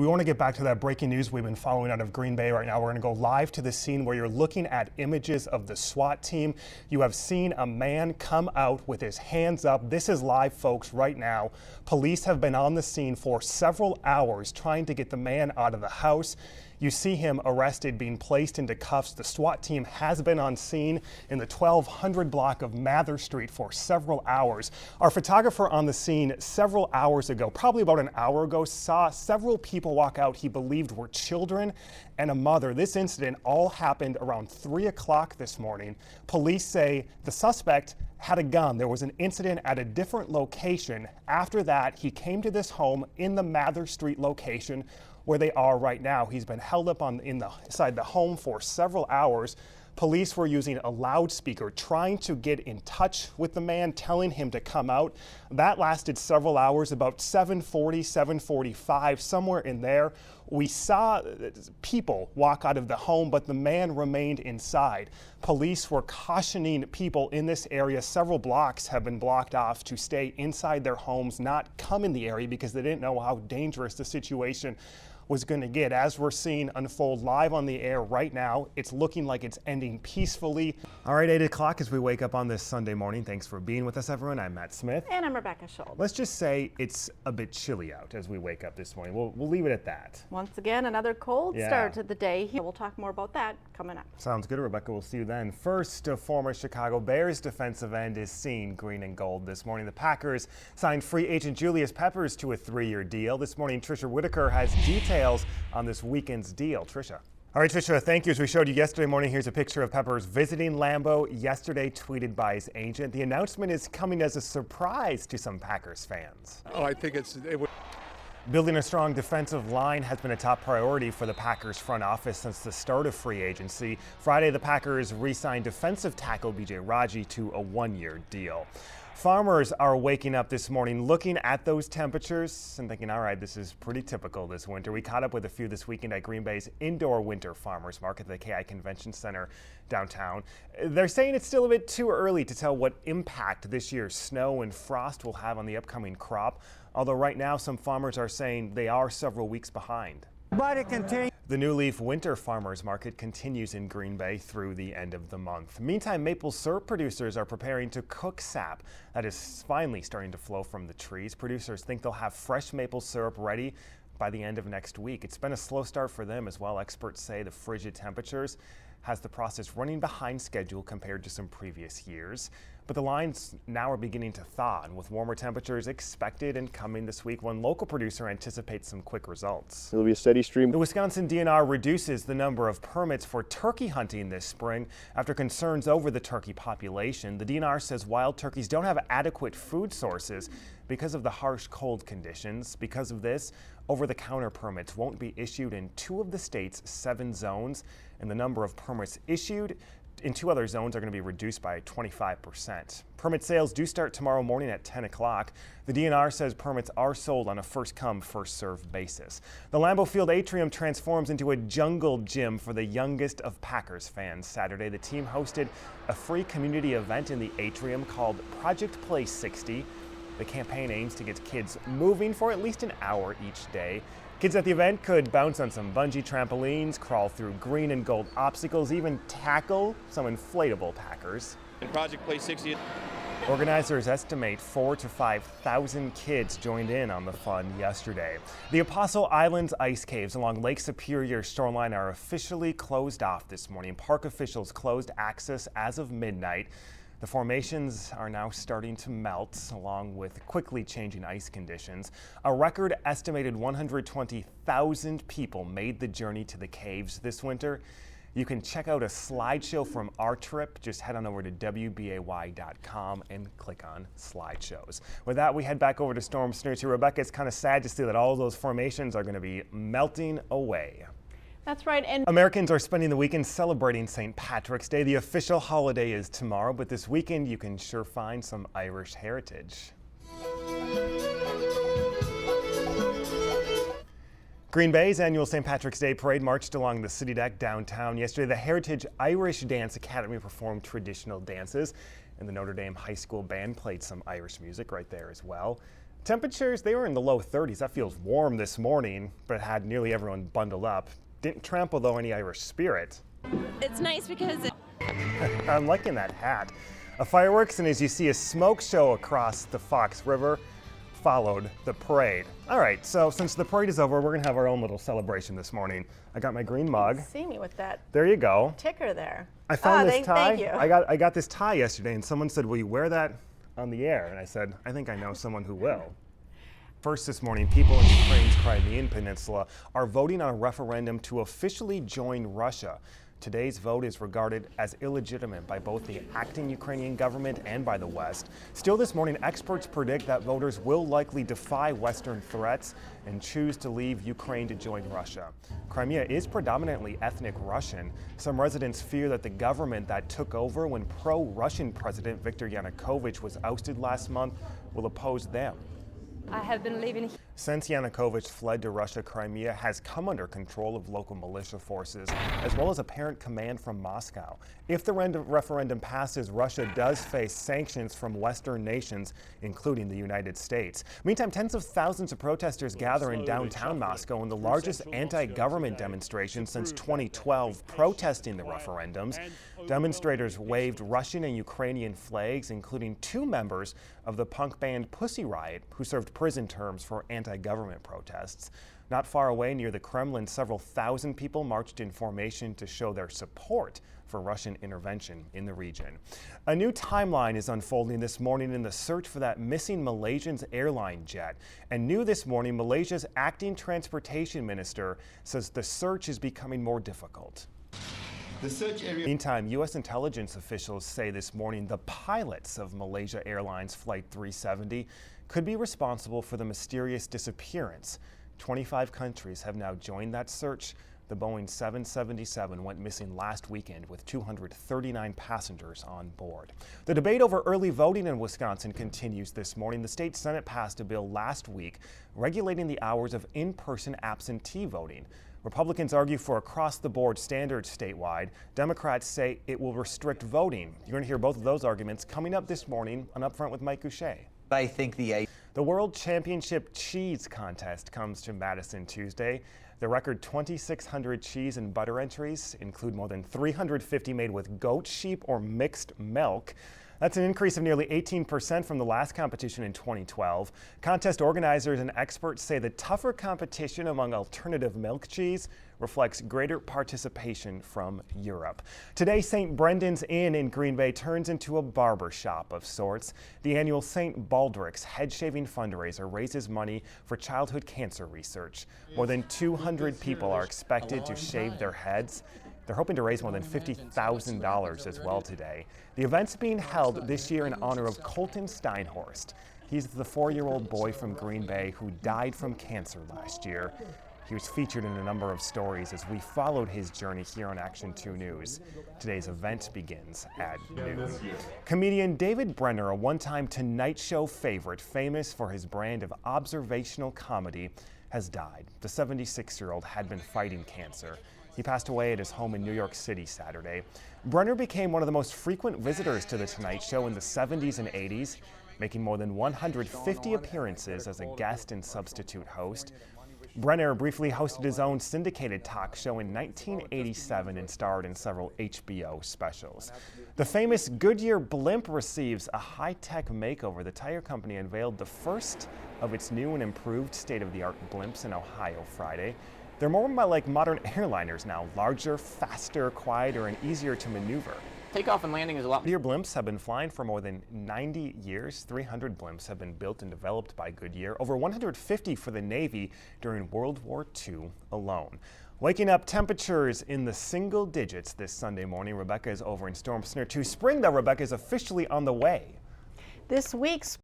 We want to get back to that breaking news we've been following out of Green Bay right now. We're going to go live to the scene where you're looking at images of the SWAT team. You have seen a man come out with his hands up. This is live, folks, right now. Police have been on the scene for several hours trying to get the man out of the house. You see him arrested, being placed into cuffs. The SWAT team has been on scene in the 1200 block of Mather Street for several hours. Our photographer on the scene several hours ago, probably about an hour ago, saw several people walk out he believed were children and a mother. This incident all happened around 3 o'clock this morning. Police say the suspect had a gun. There was an incident at a different location. After that, he came to this home in the Mather Street location where they are right now. He's been held up inside the home for several hours. Police were using a loudspeaker trying to get in touch with the man, telling him to come out. That lasted several hours, about 7:40, 7:45, somewhere in there. We saw people walk out of the home, but the man remained inside. Police were cautioning people in this area. Several blocks have been blocked off to stay inside their homes, not come in the area because they didn't know how dangerous the situation was going to get. As we're seeing unfold live on the air right now, it's looking like it's ending peacefully. All right, 8 o'clock as we wake up on this Sunday morning. Thanks for being with us, everyone. I'm Matt Smith. And I'm Rebecca Schultz. Let's just say it's a bit chilly out as we wake up this morning. We'll leave it at that. Once again, another cold start to the day. We'll talk more about that coming up. Sounds good, Rebecca. We'll see you then. First, a former Chicago Bears defensive end is seen green and gold this morning. The Packers signed free agent Julius Peppers to a 3-year deal. This morning, Trisha Whitaker has details on this weekend's deal. Trisha. All right, Trisha, thank you. As we showed you yesterday morning, here's a picture of Peppers visiting Lambeau yesterday, tweeted by his agent. The announcement is coming as a surprise to some Packers fans. Oh, I think Building a strong defensive line has been a top priority for the Packers front office since the start of free agency. Friday, the Packers re-signed defensive tackle B.J. Raji to a 1-year deal. Farmers are waking up this morning looking at those temperatures and thinking, all right, this is pretty typical this winter. We caught up with a few this weekend at Green Bay's indoor winter farmers market at the KI Convention Center downtown. They're saying it's still a bit too early to tell what impact this year's snow and frost will have on the upcoming crop, although right now some farmers are saying they are several weeks behind. The New Leaf Winter Farmers Market continues in Green Bay through the end of the month. Meantime, maple syrup producers are preparing to cook sap that is finally starting to flow from the trees. Producers think they'll have fresh maple syrup ready by the end of next week. It's been a slow start for them as well. Experts say the frigid temperatures has the process running behind schedule compared to some previous years. But the lines now are beginning to thaw, and with warmer temperatures expected and coming this week, one local producer anticipates some quick results. It'll be a steady stream. The Wisconsin DNR reduces the number of permits for turkey hunting this spring after concerns over the turkey population. The DNR says wild turkeys don't have adequate food sources because of the harsh cold conditions. Because of this, over-the-counter permits won't be issued in 2 of the state's 7 zones, and the number of permits issued in 2 other zones are going to be reduced by 25%. Permit sales do start tomorrow morning at 10 o'clock. The DNR says permits are sold on a first-come, first-served basis. The Lambeau Field atrium transforms into a jungle gym for the youngest of Packers fans. Saturday, the team hosted a free community event in the atrium called Project Play 60. The campaign aims to get kids moving for at least an hour each day. Kids at the event could bounce on some bungee trampolines, crawl through green and gold obstacles, even tackle some inflatable Packers. In Project Play 60. Organizers estimate 4,000 to 5,000 kids joined in on the fun yesterday. The Apostle Islands ice caves along Lake Superior shoreline are officially closed off this morning. Park officials closed access as of midnight. The formations are now starting to melt, along with quickly changing ice conditions. A record estimated 120,000 people made the journey to the caves this winter. You can check out a slideshow from our trip. Just head on over to WBAY.com and click on slideshows. With that, we head back over to Storm Snooty. Rebecca, it's kind of sad to see that all those formations are going to be melting away. That's right. And Americans are spending the weekend celebrating St. Patrick's Day. The official holiday is tomorrow, but this weekend you can sure find some Irish heritage. Green Bay's annual St. Patrick's Day parade marched along the city deck downtown yesterday. The Heritage Irish Dance Academy performed traditional dances, and the Notre Dame High School Band played some Irish music right there as well. Temperatures, they were in the low 30s. That feels warm this morning, but it had nearly everyone bundled up. Didn't trample, though, any Irish spirit. It's nice because I'm liking that hat. Fireworks, and as you see, a smoke show across the Fox River followed the parade. All right, so since the parade is over, we're gonna have our own little celebration this morning. I got my green mug. See me with that There you go. ticker there. I found this tie. Thank you. I got this tie yesterday, and someone said, "Will you wear that on the air?" And I said, "I think I know someone who will." First this morning, people in Ukraine's Crimean Peninsula are voting on a referendum to officially join Russia. Today's vote is regarded as illegitimate by both the acting Ukrainian government and by the West. Still this morning, experts predict that voters will likely defy Western threats and choose to leave Ukraine to join Russia. Crimea is predominantly ethnic Russian. Some residents fear that the government that took over when pro-Russian President Viktor Yanukovych was ousted last month will oppose them. I have been living. Since Yanukovych fled to Russia, Crimea has come under control of local militia forces, as well as apparent command from Moscow. If the referendum passes, Russia does face sanctions from Western nations, including the United States. Meantime, tens of thousands of protesters gather in downtown Moscow in the largest anti-government demonstration since 2012, protesting the referendums. Demonstrators waved Russian and Ukrainian flags, including two members of the punk band Pussy Riot, who served prison terms for anti-government protests. Not far away near the Kremlin, several thousand people marched in formation to show their support for Russian intervention in the region. A new timeline is unfolding this morning in the search for that missing Malaysian airline jet. And new this morning, Malaysia's acting transportation minister says the search is becoming more difficult. Meantime, U.S. intelligence officials say this morning the pilots of Malaysia Airlines Flight 370 could be responsible for the mysterious disappearance. 25 countries have now joined that search. The Boeing 777 went missing last weekend with 239 passengers on board. The debate over early voting in Wisconsin continues this morning. The state Senate passed a bill last week regulating the hours of in-person absentee voting. Republicans argue for across-the-board standards statewide. Democrats say it will restrict voting. You're going to hear both of those arguments coming up this morning on Upfront with Mike Goucher. I think the World Championship Cheese Contest comes to Madison Tuesday. The record 2,600 cheese and butter entries include more than 350 made with goat, sheep, or mixed milk. That's an increase of nearly 18% from the last competition in 2012. Contest organizers and experts say the tougher competition among alternative milk cheese reflects greater participation from Europe. Today, St. Brendan's Inn in Green Bay turns into a barber shop of sorts. The annual St. Baldrick's head-shaving fundraiser raises money for childhood cancer research. More than 200 people are expected to shave their heads. They're hoping to raise more than $50,000 as well today. The event's being held this year in honor of Colton Steinhorst. He's the 4-year-old boy from Green Bay who died from cancer last year. He was featured in a number of stories as we followed his journey here on Action 2 News. Today's event begins at noon. Comedian David Brenner, a one-time Tonight Show favorite, famous for his brand of observational comedy, has died. The 76-year-old had been fighting cancer. He passed away at his home in New York City Saturday. Brenner became one of the most frequent visitors to The Tonight Show in the 70s and 80s, making more than 150 appearances as a guest and substitute host. Brenner briefly hosted his own syndicated talk show in 1987 and starred in several HBO specials. The famous Goodyear blimp receives a high-tech makeover. The tire company unveiled the first of its new and improved state-of-the-art blimps in Ohio Friday. They're more like modern airliners now, larger, faster, quieter, and easier to maneuver. takeoff and landing is a lot. Goodyear blimps have been flying for more than 90 years. 300 blimps have been built and developed by Goodyear, over 150 for the Navy during World War II alone. Waking up temperatures in the single digits this Sunday morning. Rebecca is over in Storm Center 2. Spring, though, Rebecca, is officially on the way. This week's